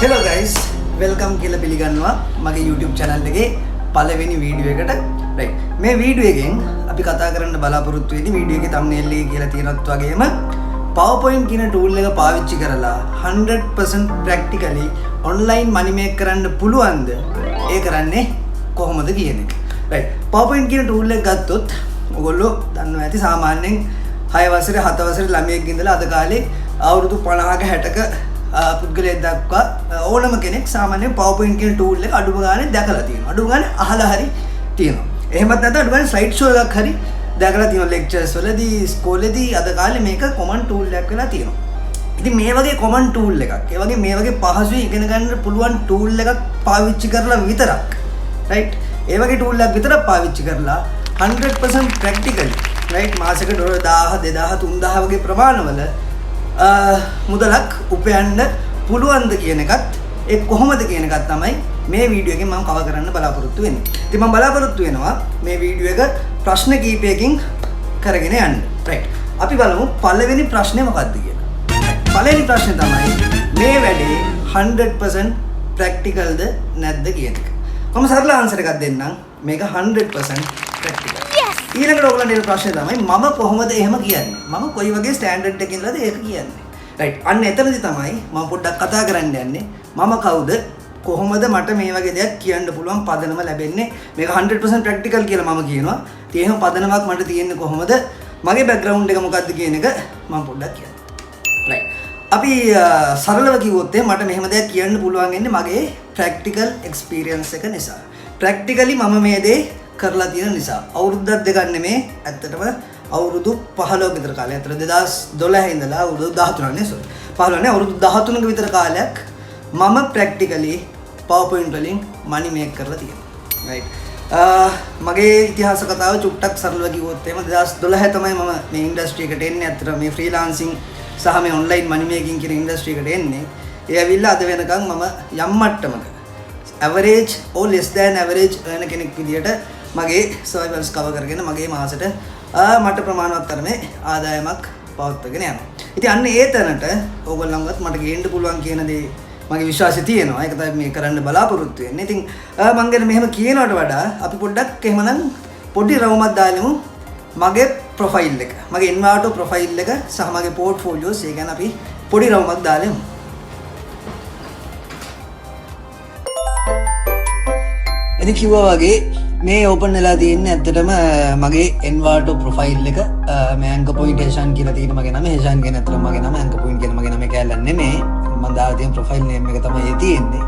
Hello guys, welcome කියලා පිළිගන්නවා මගේ YouTube channel එකේ පළවෙනි වීඩියෝ එකට. right. මේ වීඩියෝ එකෙන් අපි කතා කරන්න බලාපොරොත්තු වෙන්නේ වීඩියෝ එකේ thumbnail එකේ කියලා තියෙනත් වගේම PowerPoint කියන tool එක පාවිච්චි කරලා 100% practically online money make කරන්න පුළුවන්ද? ඒ කරන්නේ කොහොමද කියන එක. right. PowerPoint කියන tool එක ගත්තොත් ඔයගොල්ලෝ දන්නවා ඇති සාමාන්‍යයෙන් 6 වසරේ 7 වසරේ ළමයෙක් ඉඳලා අද කාලේ අවුරුදු 50ක 60ක පුද්ගලයෙක් දක්වා ඕනම කෙනෙක් සාමාන්‍යයෙන් PowerPoint කියන tool එක අඩුම ගානේ දැකලා තියෙනවා. අඩුම ගානේ අහලා හරි තියෙනවා. එහෙමත් නැත්නම් අඩුම ගානේ slide show එකක් හරි දැකලා තියෙනවා lectures වලදී ඉස්කෝලේදී අද කාලේ මේක common tool එකක් වෙලා තියෙනවා. ඉතින් මේ වගේ common tool එකක්, ඒ වගේ මේ වගේ පහසුවෙන් ඉගෙන ගන්න පුළුවන් tool එකක් පාවිච්චි කරලා විතරක් right ඒ වගේ tool එකක් විතරක් පාවිච්චි කරලා 100% practically right මාසෙකට $1000 2000 3000 වගේ ප්‍රමාණවල මුදලක් උපයන්න පුළුවන්ද කියන එකත් ඒ කොහොමද කියන එකත් තමයි මේ වීඩියෝ එකෙන් මම කවර් කරන්න බලාපොරොත්තු වෙන්නේ. ඉතින් මම බලාපොරොත්තු වෙනවා මේ වීඩියෝ එක ප්‍රශ්න කීපයකින් කරගෙන යන්න. right. අපි බලමු පළවෙනි ප්‍රශ්නේ මොකක්ද කියලා. පළවෙනි ප්‍රශ්නේ තමයි මේ වැඩේ 100% practicalද නැද්ද කියන එක. මම සරල ආන්සර් එකක් දෙන්නම්. මේක 100% practical. ඊළඟට ඔයගොල්ලන්ට එන ප්‍රශ්නේ තමයි මම කොහොමද එහෙම කියන්නේ? මම කොයි වගේ ස්ටෑන්ඩඩ් එකකින් ඉඳලාද ඒක කියන්නේ? right. අන්න එතනදී තමයි මම පොඩ්ඩක් කතා කරන්න යන්නේ. මම කවුද? කොහොමද මට මේ වගේ දෙයක් කියන්න පුළුවන් පදනම ලැබෙන්නේ? මේක 100% practical කියලා මම කියනවා. ඉතින් එහෙම පදනමක් මට තියෙන්නේ කොහොමද? මගේ background එක මොකක්ද කියන එක මම පොඩ්ඩක් කියන්නම්. right. අපි සරලව කිව්වොත් මට මෙහෙම දෙයක් කියන්න පුළුවන් ඉන්නේ මගේ practical experience එක නිසා. practically මම මේ දේ කරලා තියෙන නිසා අවුරුද්දක් දෙකක් නෙමේ ඇත්තටම අවුරුදු 15ක විතර කාලයක්. අතර 2012 ඉඳලා අවුරුදු 13 නේ sorry 15 නේ අවුරුදු 13ක විතර කාලයක් මම practically PowerPoint වලින් money make කරලා තියෙනවා. right. මගේ ඉතිහාස කතාව චුට්ටක් සරලව කිව්වොත් එහෙම 2012 තමයි මම මේ ඉන්ඩස්ට්‍රි එකට එන්නේ. අතර මේ freelancing සහ මේ online money making කියන ඉන්ඩස්ට්‍රි එකට එන්නේ. ඒ ඇවිල්ලා අද වෙනකන් මම යම් මට්ටමක average or less than average earn කෙනෙක් විදියට මගේ සර්වර්ස් කවර් කරගෙන මගේ මාසෙට මට ප්‍රමාණවත් තරමේ ආදායමක් පවත්වාගෙන යනවා. ඉතින් අන්න ඒ තැනට ඕගොල්ලන්වත් මට ගේන්න පුළුවන් කියන දේ මගේ විශ්වාසය තියෙනවා. ඒක තමයි මේ කරන්න බලාපොරොත්තු වෙන්නේ. ඉතින් මම ගැන මෙහෙම කියනවට වඩා අපි පොඩ්ඩක් එහෙමනම් පොඩි රවුමක් දාලමු මගේ ප්‍රොෆයිල් එක. මගේ Envato ප්‍රොෆයිල් එක සහ මගේ පෝර්ට්ෆෝලියෝස් ඒ ගැන අපි පොඩි රවුමක් දාලමු. ඉතින් කිව්වා වගේ මේ ඕපන් වෙලා තියෙන්නේ ඇත්තටම මගේ Envato ප්‍රොෆයිල් එක. මේ anchor point හේෂාන් කියලා තියෙන මගේ නම. හේෂාන් කියන අතර මගේ නම anchor point කියන මගේ නම කැලලක් නෙමෙයි. මම දාලා තියෙන ප්‍රොෆයිල් නේම් එක තමයි තියෙන්නේ.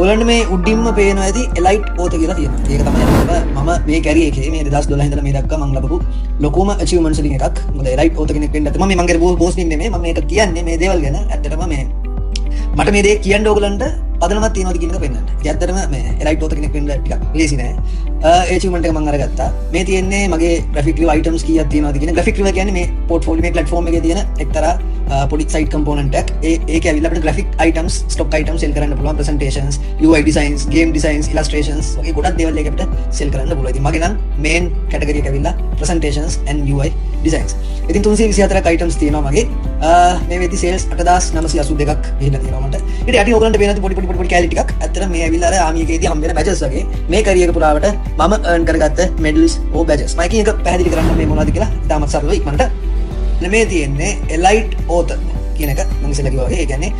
ඔයගොල්ලන්ට මේ උඩින්ම පේනවා ඇති elite author කියලා තියෙනවා. ඒක තමයි මම මේ කැරියර් එකේ මේ 2012 ඉඳලා මේ දක්වා මම ලැබපු ලොකුම achievements වලින් එකක්. මොකද elite author කෙනෙක් වෙන්න ඇත්ත මම මගේ post නෙමෙයි මම මේක කියන්නේ මේ දේවල් ගැන. ඇත්තටම මේ මට මේ දේ කියන්න ඕගොල්ලන්ට පදනමක් තියෙනවද කියන එක පෙන්නන්න. ඉතින් ඇත්තටම මේ elite author කෙනෙක් වෙන්න ටිකක් ලේසි නෑ. ඒ achievement එක මම අරගත්තා. මේ තියෙන්නේ මගේ graphic review items කීයක් තියෙනවද කියන graphic review කියන්නේ මේ portfolio මේ platform එකේ තියෙන එක්තරා පොඩි site component එකක්. ඒක ඇවිල්ලා අපිට graphic items, stock items sell කරන්න පුළුවන්, presentations, UI designs, game designs, illustrations වගේ ගොඩක් දේවල් එක අපිට sell කරන්න පුළුවන්. ඉතින් මගේ නම් main category එක ඇවිල්ලා presentations and UI designs. ඉතින් 324ක් items තියෙනවා මගේ. මේ වෙද්දි sales 8982ක් ගිහිල්ලා තියෙනවා මට. ඊට යටි ඕගලන්ට පේන පොඩි කැලි ටිකක්. ඇත්තට මේ ඇවිල්ලා අර ආමි එකේදී හම්බ වෙන badges වගේ මේ career එක පුරාවට මම earn කරගත්ත medals or badges. මම එක පැහැදිලි කරන්න මේ මොනවද කියලා තාමත් සරලව ඉක්මනට. මේ තියෙන්නේ elite author කියන එක මම ඉස්සෙල්ලා කිව්වා වගේ. ඒ කියන්නේ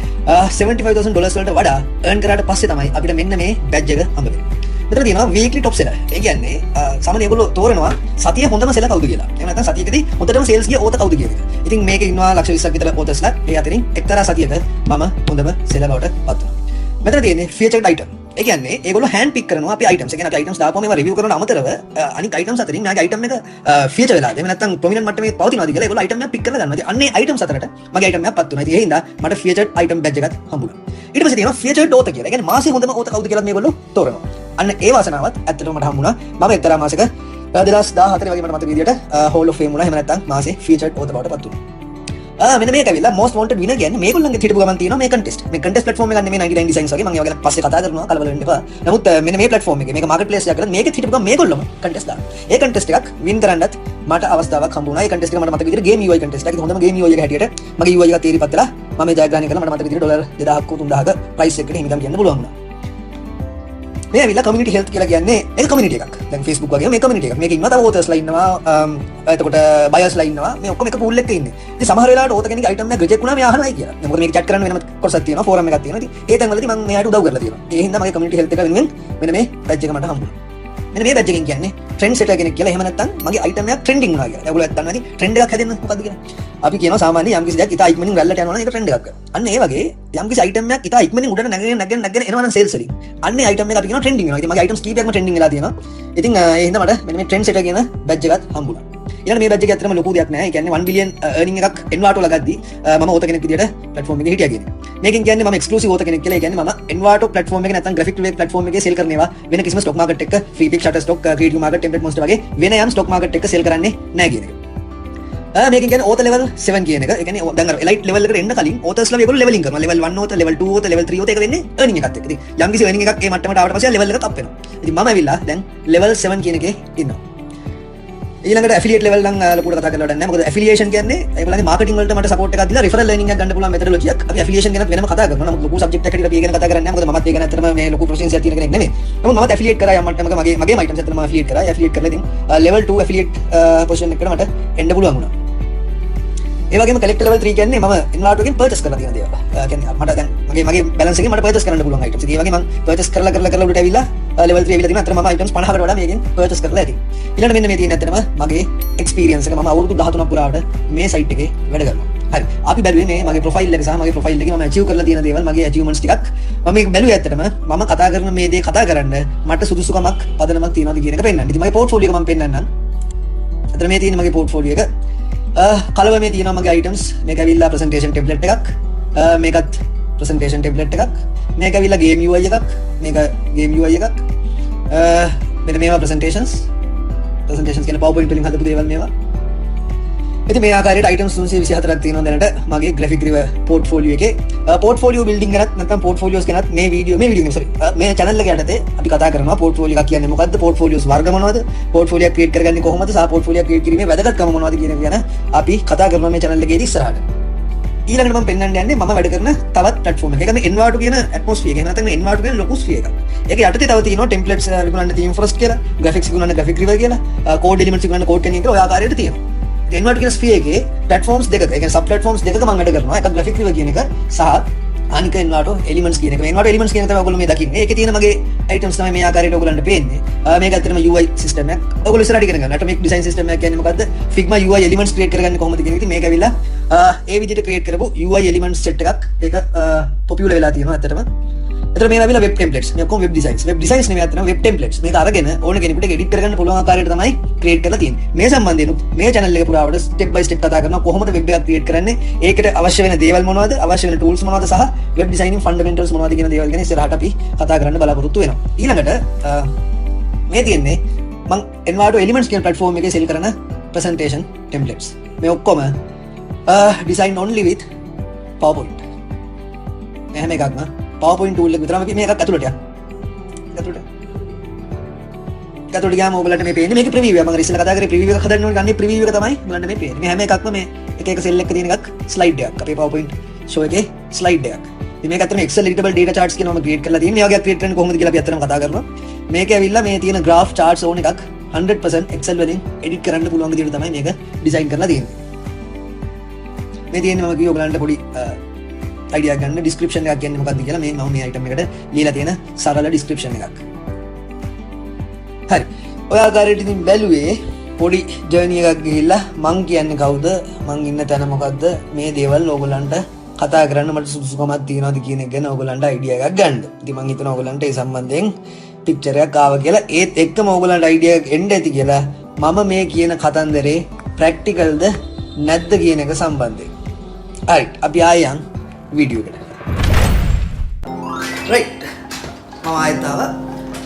$75,000 වලට වඩා earn කරාට පස්සේ තමයි අපිට මෙන්න මේ badge එක හම්බ වෙන්නේ. මෙතන තියෙනවා weekly top seller. ඒ කියන්නේ සාමාන්‍යයෙන් ඒගොල්ලෝ තෝරනවා සතියේ හොඳම seller කවුද කියලා. එහෙම නැත්නම් සතියකදී හොඳටම sales ගිය author කවුද කියන එක. ඉතින් මේකේ ඉන්නවා 120ක් විතර authors-ලා. ඒ අතරින් එක්තරා සතියක මම හොඳම seller බවට පත් වුණා. මෙතන තියෙන්නේ featured item. ඒ කියන්නේ ඒගොල්ලෝ hand pick කරනවා අපි items. ඒ කියන්නේ අපි items දාපුවම ඒවා review කරන අමතරව අනිත් items අතරින් මගේ item එක feature වෙලාද. එහෙම නැත්නම් prominent මට්ටමේ පවතිනවාද කියලා ඒගොල්ලෝ item එක pick කරලා ගන්නවා. ඉතින් අන්නේ items අතරට මගේ item එකක් පත් වුණා. ඉතින් ඒ හින්දා මට featured item badge එකක් හම්බුණා. ඊට පස්සේ තියෙනවා featured author කියලා. ඒ කියන්නේ මාසේ හොඳම author කවුද කියලා මේගොල්ලෝ තෝරනවා. අන්න ඒ වාසනාවත් ඇත්තටම මට හම්බුණා. මම එක්තරා මාසෙක 2014 වගේ මට මතක විදියට Hall of Fame වුණා. එහෙම නැත්නම් මාසේ featured author බවට පත් වුණා. මෙන්න මේක ඇවිල්ලා most wanted winner කියන්නේ මේගොල්ලන්ගේ හිටපු ගමන් තියෙනවා මේ contest. මේ contest platform එක ගන්න මේ 99 designs වගේ මම ඒවා ගැන පස්සේ කතා කරනවා කලබල වෙන්න එපා. නමුත් මෙන්න මේ platform එකේ මේක marketplace එකක් කරලා මේකෙත් හිටපු ගමන් මේගොල්ලොම contest දානවා. ඒ contest එකක් win කරන්නත් මට අවස්ථාවක් හම්බුණා. ඒ contest එක මට මතක විදිහට game UI contest එකක්. හොඳම game UI එක හැටියට මගේ UI එක තීරිපත් වෙලා මම මේ ජයග්‍රහණය කළා. මට මතක විදිහට $2000ක 3000ක price එකකට හිමිකම් කියන්න පුළුවන් වුණා. මේ ඇවිල්ලා community health කියලා කියන්නේ ඒක community එකක්. දැන් Facebook වගේ මේ community එකක්. මේක ඉන්නවා තව authors ලා ඉන්නවා, එතකොට buyers ලා ඉන්නවා. මේ ඔක්කොම එක pool එකක ඉන්නේ. ඉතින් සමහර වෙලාවට author කෙනෙක්ගේ item එක reject වුණා මේ අහනවායි කියලා. මොකද මේක chat කරන්න වෙනම කොටසක් තියෙනවා, forum එකක් තියෙනවා. ඉතින් ඒ තැන්වලදී මම මෙයාට උදව් කරලා තියෙනවා. ඒ හින්දා මගේ community health එක වෙනුවෙන් මෙන්න මේ badge එක මට හම්බුණා. මෙන්න මේ badge එකෙන් කියන්නේ trend setter කෙනෙක් කියලා. එහෙම නැත්නම් මගේ item එක trending වුණා කියලා. ඒගොල්ලෝ දන්නවා ඉතින් trend එකක් හැදෙන්න මොකද්ද කියලා. අපි කියනවා සාමාන්‍ය යම් කිසි දෙයක් ඉතා ඉක්මනින් රැල්ලට යනවා නම් ඒක trend එකක්. අන්න ඒ වගේ යම් කිසි item එකක් ඉතා ඉක්මනින් උඩට නැගගෙන එනවා නම් sales වලින්. අන්න ඒ item එක අපි කියනවා trending වෙනවා. ඉතින් මගේ items කීපයක්ම trending වෙලා තියෙනවා. ඉතින් ඒ හින්දා මට මෙන්න මේ trend setter කියන badge එකත් හම්බුණා. ඊළඟ මේ badge එක ඇත්තටම ලොකු දෙයක් නෑ. ඒ කියන්නේ 1 billion earning එකක් Envato ලගද්දී මම author කෙනෙක් විදියට platform එකේ හිටියා කියන්නේ. මේකෙන් කියන්නේ මම exclusive author කෙනෙක් කියලා. ඒ කියන්නේ මම Envato platform එකේ නැත්නම් graphic web platform එකේ sell කරනවා වෙන කිසිම stock market එක free pick shutterstock creative market template monster වගේ වෙන යම් stock market එක sell කරන්නේ නෑ කියන එක. මේකෙන් කියන්නේ author level 7 කියන එක. ඒ කියන්නේ දැන් අර elite level එකට එන්න කලින් authors ලා මේගොල්ලෝ leveling කරනවා. level 1 author, level 2 author, level 3 author එක වෙන්නේ earning එකත් එක්ක. ඉතින් යම් කිසි earning එකක් ඒ මට්ටමට ආවට පස්සේ level එකත් up වෙනවා. ඉතින් මම ඇවිල්ලා දැන් level 7 කියන එකේ ඉන්නවා. ඊළඟට affiliate level නම් ලොකුට කතා කරලා වැඩක් නැහැ. මොකද affiliation කියන්නේ ඒගොල්ලන්ගේ marketing වලට මට support එකක් දීලා referral earning එකක් ගන්න පුළුවන් methodology එකක්. අපි affiliation ගැන වෙනම කතා කරනවා. නමුත් ලොකු subject එකකට අපි ඒ ගැන කතා කරන්නේ නැහැ. මොකද මමත් ඒ ගැන ඇත්තටම මේ ලොකු proficiency එකක් තියෙන කෙනෙක් නෙමෙයි. නමුත් මමත් affiliate කරා යම් මට්ටමක මගේ items ඇත්තටම affiliate කරා. affiliate කරලා ඉතින් level 2 affiliate position එකකට මට එන්න පුළුවන් වුණා. ඒ වගේම collector level 3 කියන්නේ මම Envato එකෙන් purchase කරලා තියෙන දේවල්. කියන්නේ මට දැන් මගේ balance එකෙන් මට purchase කරන්න පුළුවන් items. ඒ වගේ මම purchase කරලා උඩට ඇවිල්ලා level 3 ඇවිල්ලා තියෙනවා. අතන මම items 50කට වඩා මේකෙන් purchase කරලා ඇති. ඊළඟට මෙන්න මේ තියෙන ඇත්තටම මගේ experience එක. මම අවුරුදු 13ක් පුරාවට මේ site එකේ වැඩ කරනවා. හරි. අපි බැලුවේ මේ මගේ profile එක සහ මගේ profile එකේ මම achieve කරලා තියෙන දේවල්, මගේ achievements ටිකක් මම මේක බැලුවේ ඇත්තටම මම කතා කරන මේ දේ කතා කරන්න මට සුදුසුකමක් පදනමක් තියෙනවද කියන එක පෙන්වන්න. ඉතින් මගේ portfolio එක මම පෙන්වන්නම්. අතන මේ තියෙන මගේ portfolio එක. කලව මේ තියෙනවා මගේ items. මේක ඇවිල්ලා presentation template එකක්. මේකත් presentation template එකක්. මේක ඇවිල්ලා game UI එකක්. මේක game UI එකක්. මෙන්න මේවා presentations කියන PowerPoint වලින් හදපු දේවල් මේවා. ඉතින් මේ ආකාරයට items 324ක් තියෙනවා දැනට මගේ graphic river portfolio එකේ. portfolio building ගැනත් නැත්නම් portfolios ගැනත් මේ channel එක යටතේ අපි කතා කරනවා. portfolio එකක් කියන්නේ මොකද්ද? portfolios වර්ග මොනවද? portfolio එක create කරගන්නේ කොහොමද? සහ portfolio create කිරීමේ වැදගත්කම මොනවද කියන එක ගැන අපි කතා කරනවා මේ channel එකේදී ඉස්සරහට. ඊළඟට මම පෙන්වන්න යන්නේ මම වැඩ කරන තවත් platform එකක්. ඒකනේ Envato කියන atmosphere එක. එහෙම නැත්නම් Envato කියන ලොකු sphere එකක්. ඒක යටතේ තව තියෙනවා templates විකුණන්න theme first කියලා, graphics විකුණන්න graphic river කියලා, code elements විකුණන්න code canyon කියලා ඔය ආකාරයට තියෙනවා. Envato කියන sphere එකේ platforms දෙකක, ඒ කියන්නේ sub platforms දෙකක මම වැඩ කරනවා. එකක් graphic river කියන එක සහ අනික Envato elements කියන එක. Envato elements කියන එක තමයි ඔයගොල්ලෝ මේ දකින්නේ. ඒකේ තියෙන මගේ items තමයි මේ ආකාරයට ඔයගොල්ලන්ට පේන්නේ. මේක ඇත්තටම UI system එකක්. ඔයගොල්ලෝ ඉස්සරහට ඉගෙන ගන්න. atomic design system එකක් කියන්නේ මොකද්ද? Figma UI elements create කරගන්නේ කොහොමද කියන එක. ඉතින් මේක ඇවිල්ලා ඒ විදිහට create කරපු UI elements set එකක්. ඒක popular වෙලා තියෙනවා ඇත්තටම. එතන මේ ඇවිල්ලා web templates. මේ ඔක්කොම web designs. web designs නෙමෙයි අතන web templates. මේක අරගෙන ඕන කෙනෙකුට edit කරගන්න පුළුවන් ආකාරයට තමයි create කරලා තියෙන්නේ. මේ සම්බන්ධයෙන් මේ channel එක පුරාවට step by step කතා කරනවා කොහොමද web එකක් create කරන්නේ, ඒකට අවශ්‍ය වෙන දේවල් මොනවද, අවශ්‍ය වෙන tools මොනවද සහ web designing fundamentals මොනවද කියන දේවල් ගැන ඉස්සරහට අපි කතා කරන්න බලාපොරොත්තු වෙනවා. ඊළඟට මේ තියෙන්නේ මම Envato Elements කියන platform එකේ sell කරන presentation templates. මේ ඔක්කොම design only with PowerPoint. මේ හැම එකක්ම PowerPoint tool එක විතරම අපි මේකක් ඇතුළට යන්න. ඇතුළට ගියාම ඔයගලන්ට මේ පේන්නේ මේකේ preview එක. මම ඉස්සෙල්ලා කතා කරේ preview එක හදන්න ඕනේ. ගන්නේ preview එක තමයි ඔයගලන්ට මේ පේන්නේ. මේ හැම එකක්ම මේ එක cell එකක තියෙන එකක් slide එකක්. අපේ PowerPoint show එකේ slide එකක්. ඉතින් මේක ඇත්තටම Excel editable data charts කියනවා මම create කරලා තියෙන්නේ. මේ වගේ create කරන්නේ කොහොමද කියලා අපි ඇත්තටම කතා කරනවා. මේක ඇවිල්ලා මේ තියෙන graph charts ඕන එකක් 100% Excel වලින් edit කරන්න පුළුවන් විදිහට තමයි මේක design කරලා තියෙන්නේ. මේ තියෙන්නේ මම කිව්ව ඔයගලන්ට පොඩි idea ගන්න description එකක් කියන්නේ මොකක්ද කියලා. මේ මම මේ item එකට ලියලා තියෙන සරල description එකක්. හරි. ඔය ආකාරයට ඉතින් බැලුවේ පොඩි ජර්නි එකක් ගිහිල්ලා මං කියන්නේ කවුද, මං ඉන්න තැන මොකද්ද, මේ දේවල් ඕගොල්ලන්ට කතා කරන්න මට සුදුසුකමක් තියනවාද කියන එක ගැන ඕගොල්ලන්ට idea එකක් ගන්න. ඉතින් මං හිතනවා ඕගොල්ලන්ට ඒ සම්බන්ධයෙන් picture එකක් ආවා කියලා. ඒත් එක්කම ඕගොල්ලන්ට idea එකක් එන්න ඇති කියලා මම මේ කියන කතන්දරේ practicalද නැද්ද කියන එක සම්බන්ධයෙන්. හරි. අපි ආයෙත් වීඩියෝ එකට. රයිට්. මම ආයෙත් ආවා.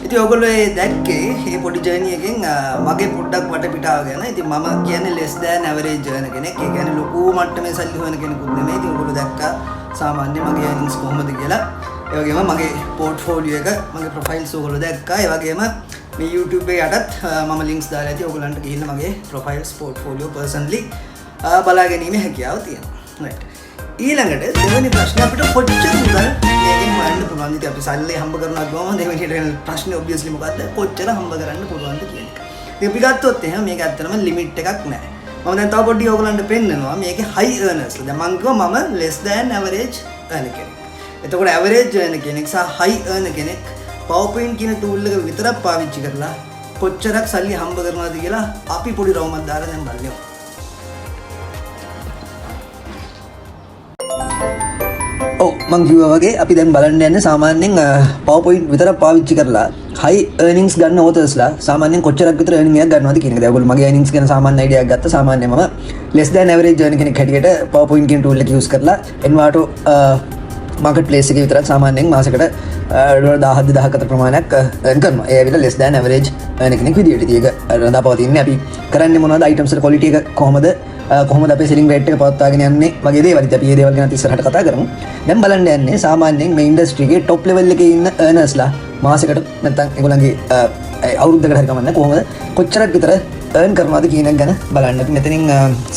ඉතින් ඔයගොල්ලෝ ඒ දැක්කේ මේ පොඩි ජර්නි එකෙන් මගේ පොඩ්ඩක් වටපිටාව ගැන. ඉතින් මම කියන්නේ less than average earn කෙනෙක්. ඒ කියන්නේ ලොකු මට්ටමේ සල්ලි හොයන කෙනෙකුත් නෙමෙයි. ඉතින් ඔයගොල්ලෝ දැක්කා සාමාන්‍ය මගේ earnings කොහොමද කියලා. ඒ වගේම මගේ portfolio එක, මගේ profiles ඔයගොල්ලෝ දැක්කා. ඒ වගේම මේ YouTube එකටත් මම links දාලා ඇති. ඔයගොල්ලන්ට ගිහින් මගේ profiles, portfolio personally බලා ගැනීමේ හැකියාව තියෙනවා. right. ඊළඟට දෙවෙනි ප්‍රශ්නේ අපිට කොච්චර මුදල් මේකෙන් හොයන්න පුළුවන්ද? ඉතින් අපි සල්ලි හම්බ කරනවා ගමන් දෙවෙනිට ප්‍රශ්නේ obviously මොකද්ද? කොච්චර හම්බ කරන්න පුළුවන්ද කියන එක. ඉතින් අපි ගත්තොත් එහෙනම් මේක ඇත්තටම limit එකක් නැහැ. මම දැන් තව පොඩ්ඩක් ඔයගලන්ට පෙන්නනවා මේකේ high earners. දැන් මම කිව්වා මම less than average earner කෙනෙක්. එතකොට average earner කෙනෙක් සහ high earner කෙනෙක් PowerPoint කියන tool එක විතරක් පාවිච්චි කරලා කොච්චරක් සල්ලි හම්බ කරනවද කියලා අපි පොඩි රවුමක් දාලා දැන් බලමු. මං කිව්වා වගේ අපි දැන් බලන්න යන්නේ සාමාන්‍යයෙන් PowerPoint විතරක් පාවිච්චි කරලා high earnings ගන්න authors-ලා සාමාන්‍යයෙන් කොච්චරක් විතර earning එකක් ගන්නවද කියන එක. දැන් ඔයගොල්ලෝ මගේ earnings ගැන සාමාන්‍ය idea එකක් ගත්තා. සාමාන්‍යයෙන් මම less than average earning කෙනෙක් හැටියට PowerPoint කියන tool එක use කරලා Envato marketplace එකේ විතරක් සාමාන්‍යයෙන් මාසෙකට $10,000 ප්‍රමාණයක් earn කරනවා. ඒ ඇවිල්ලා less than average earning කෙනෙක් විදියට. ඉතින් ඒක රඳාපවතින්නේ අපි කරන්නේ මොනවද? items වල quality එක කොහොමද අපේ selling rate එක පවත්වාගෙන යන්නේ වගේ දේවල්. ඉතින් අපි මේ දේවල් ගැන ඉස්සරහට කතා කරමු. දැන් බලන්න යන්නේ සාමාන්‍යයෙන් මේ ඉන්ඩස්ට්‍රි එකේ top level එකේ ඉන්න earnersලා මාසෙකට නැත්නම් ඒගොල්ලන්ගේ අවුරුද්දකට හරි කමන්නේ කොහොමද කොච්චරක් විතර earn කරනවද කියන එක ගැන බලන්න. අපි මෙතනින්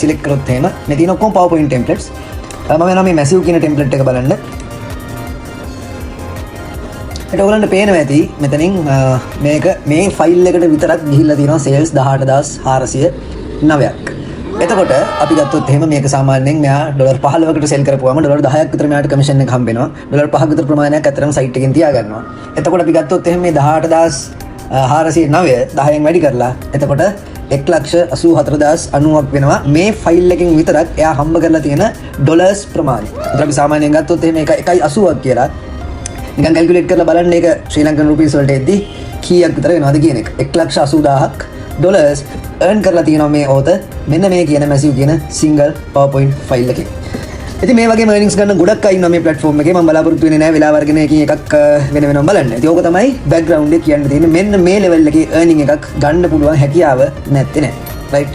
select කරොත් එහෙම මේ තියෙන ඔක්කොම PowerPoint templates. මම යනවා මේ massive කියන template එක බලන්න. ඒට ඔයගලන්ට පේනවා ඇති මෙතනින් මේක මේ ෆයිල් එකට විතරක් ගිහිල්ලා තියෙනවා sales 18409ක්. එතකොට අපි ගත්තොත් එහෙම මේක සාමාන්‍යයෙන් මෙයා $15කට සෙල් කරපුවාම $10ක් විතර මෙයාට කමිෂන් එක හම්බ වෙනවා. $5ක විතර ප්‍රමාණයක් අතරම සයිට් එකෙන් තියා ගන්නවා. එතකොට අපි ගත්තොත් එහෙම මේ 18409 10න් වැඩි කරලා එතකොට 1,84,090ක් වෙනවා මේ ෆයිල් එකෙන් විතරක් එයා හම්බ කරලා තියෙන ඩොලර්ස් ප්‍රමාණය. ඒතර අපි සාමාන්‍යයෙන් ගත්තොත් එහෙම 1.80ක් කියලා නිකන් කැල්කියුලේට් කරලා බලන්න ඒක ශ්‍රී ලංකන් රුපීස් වලට එද්දි කීයක් විතර වෙනවද කියන එක. 1,80,000ක් ඩොලර්ස් earn කරලා තියෙනවා මේ author මෙන්න මේ කියන massive කියන single PowerPoint file එකේ. ඉතින් මේ වගේ earnings ගන්න ගොඩක් අය ඉන්නවා මේ platform එකේ. මම බලාපොරොත්තු වෙන්නේ නැහැ වෙලාව අරගෙන එකකින් එකක් වෙන වෙනම බලන්න. ඉතින් ඕක තමයි background එක කියන්න තියෙන්නේ. මෙන්න මේ level එකේ earning එකක් ගන්න පුළුවන් හැකියාව නැත්තේ නෑ. right?